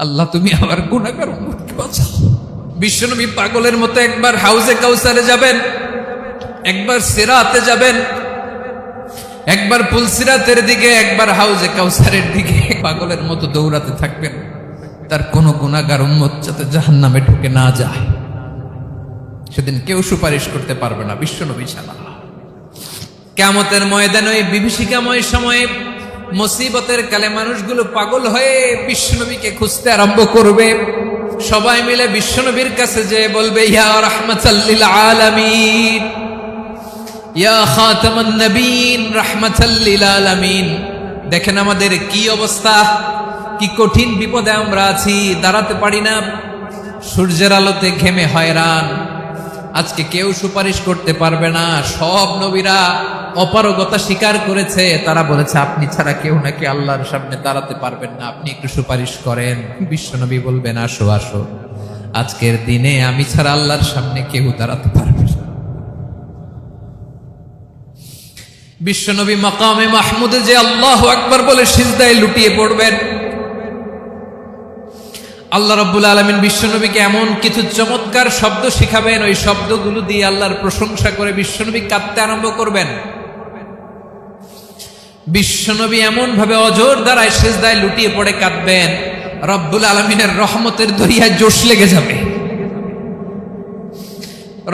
আল্লাহ তুমি আমার গুনাহগার উম্মতকে বাঁচাও। বিশ্বনবী পাগলের মতো একবার হাউজে কাউসারে যাবেন, একবার সিরাতে যাবেন, একবার পুলসিরাতের দিকে, একবার হাউজে কাউসারের দিকে পাগলের মতো দৌড়াতে থাকবেন। তার কোন গুনাহগার উম্মত যাতে জাহান্নামে ঢুকে না যায়, সেদিন কেউ সুপারিশ করতে পারবে না বিশ্বনবী ছাড়া। কিয়ামতের ময়দানে ওই বিভীষিকাময় সময়ে মুসিবতের কালে মানুষগুলো পাগল হয়ে বিশ্বনবীকে খুঁজতে আরম্ভ করবে। সবাই মিলে বিশ্বনবীর কাছে যেয়ে বলবে, ইয়া রাহমাতাল লিল আলামিন, ইয়া খাতামান নবীন, রাহমাতাল লিল আলামিন। দেখেন আমাদের কি অবস্থা, কি কঠিন বিপদে আমরা আছি, দাঁড়াতে পারি না, সূর্যের আলোতে ঘেমে হয়রান। আজকে কেউ সুপারিশ করতে পারবে না। সব নবীরা অপারগতা স্বীকার করেছে, তারা বলেছে আপনি ছাড়া কেউ নাকি আল্লাহর সামনে দাঁড়াতে পারবেন না, আপনি একটু সুপারিশ করেন। বিশ্বনবী বলবেন, আসো আসো, আজকের দিনে আমি ছাড়া আল্লাহর সামনে কেউ দাঁড়াতে পারবে না। বিশ্বনবী মাকামে মাহমুদে যে আল্লাহু আকবার বলে সিজদায় লুটিয়ে পড়বেন। আল্লাহ রাব্বুল আলামিন বিশ্বনবীকে এমন কিছু চমৎকার শব্দ শিখাবেন, ওই শব্দগুলো দিয়ে আল্লাহর প্রশংসা করে বিশ্বনবী কাঁদতে আরম্ভ করবেন। বিশ্বনবী এমন ভাবে অজর দ্বারায় সিজদায় লুটিয়ে পড়ে কাঁদবেন, রব্বুল আলামিনের রহমতের দরিয়ায় জোশ লেগে যাবে।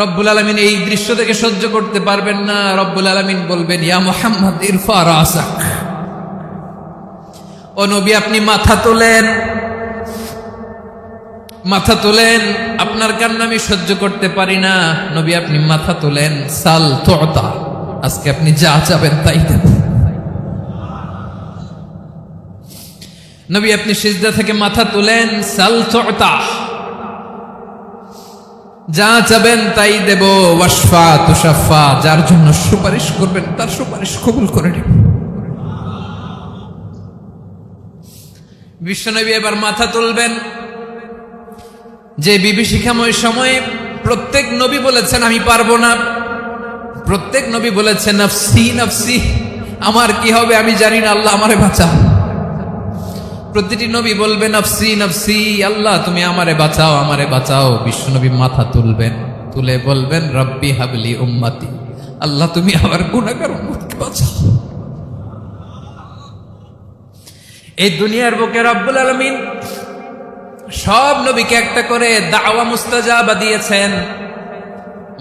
রব্বুল আলামিন এই দৃশ্য থেকে সহ্য করতে পারবেন না। রব্বুল আলামিন বলবেন, ইয়া মুহাম্মদ ইরফা রাসাক, ও নবী আপনি মাথা তোলেন, মাথা তোলেন, আপনার কান্না আমি সহ্য করতে পারি না। নবী আপনি মাথা তোলেন, সাল তুতা, আজকে আপনি যা চাবেন তাই দেব। নবী আপনি সিজদা থেকে মাথা তুলেন, সাল তুতা, যা চাবেন তাই দেব। ওয়াশফা তুশাফা, যার জন্য সুপারিশ করবেন তার সুপারিশ কবুল করে নেব। বিশ্বনবী এবার মাথা তুলবেন। যে বিভীষিকাময় সময়ে প্রত্যেক নবী বলেছেন আমি পারবো না, প্রত্যেক নবী বলেছেন নফসি নফসি, আমার কি হবে আমি জানি না, আল্লাহ আমারে বাঁচাও। প্রতিটি নবী বলবে নফসি নফসি, আল্লাহ তুমি আমারে বাঁচাও, আমারে বাঁচাও। বিশ্বনবী মাথা তুলবেন, তুলে বলবেন রব্বি হাবলি উম্মতি, আল্লাহ তুমি আমার গুনাহগার উম্মতকে বাঁচাও। এই দুনিয়ার বুকে রব্বুল আলামিন সব নবীকে একটা করে দাওয়া মুস্তাজাবা দিয়েছেন,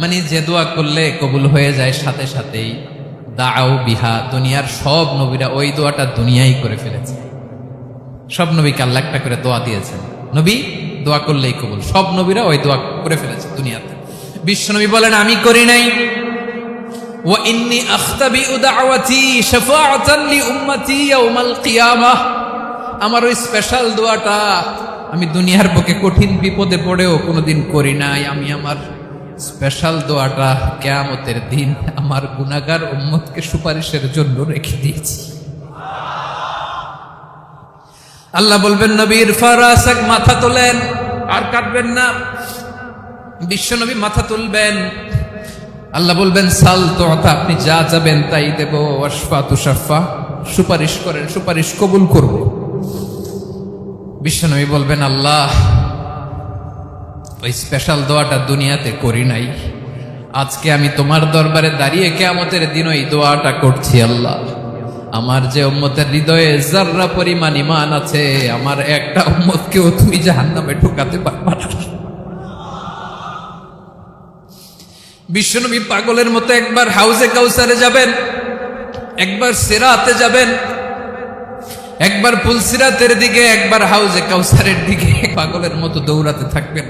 মানে যে দোয়া করলে কবুল হয়ে যায় সাথে সাথেই। দাও বিহা, দুনিয়ার সব নবীরা ওই দোয়াটা দুনিয়াই করে ফেলেছে। সব নবীকে আল্লাহ একটা করে দোয়া দিয়েছেন, নবী দোয়া করলেই কবুল। সব নবীরা ওই দোয়া করে ফেলেছে দুনিয়াতে। বিশ্বনবী বলেন আমি করি নাই। ওয়া ইন্নী আখতাবিউ দাওয়াতি শাফাআতান লি উম্মতি ইয়াউমাল কিয়ামাহ, আমার ওই স্পেশাল দোয়াটা আমি দুনিয়ার বুকে কঠিন বিপদে পড়েও কোনোদিন করি নাই। আমি আমার স্পেশাল দোয়াটা কিয়ামতের দিন আমার গুনাহগার উম্মতকে সুপারিশের জন্য রেখে দিয়েছি। আল্লাহ বলবেন নবী ইরফা রাসাক, মাথা তোলেন, আর কাটবেন না। বিশ্বনবী মাথা তুলবেন, আল্লাহ বলবেন সাল তুতা, আপনি যা চাবেন তাই দেব। ওয়াশফা তুশাফা, সুপারিশ করেন, সুপারিশ কবুল করব। বিশ্বনবী বলবেন আল্লাহ ওই স্পেশাল দোয়াটা দুনিয়াতে করি নাই, আজকে আমি তোমার দরবারে দাঁড়িয়ে কিয়ামতের দিন ওই দোয়াটা করছি। আল্লাহ আমার যে উম্মতের হৃদয়ে যাররা পরিমাণ ঈমান আছে, আমার একটা উম্মতকেও তুমি জাহান্নামে ঢোকাতে পারবা না। বিশ্বনবী পাগলের মতো একবার হাউজে কাউসারে যাবেন, একবার সিরাতে যাবেন, একবার পুলসিরাতের দিকে, একবার হাউজে কাউসারের দিকে পাগলের মতো দৌড়াতে থাকবেন।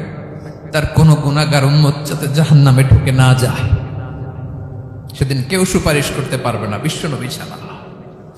তার কোন গুনাহগার উম্মত যাতে জাহান্নামে ঢুকে না যায়, সেদিন কেউ সুপারিশ করতে পারবে না বিশ্বনবী ছাড়া।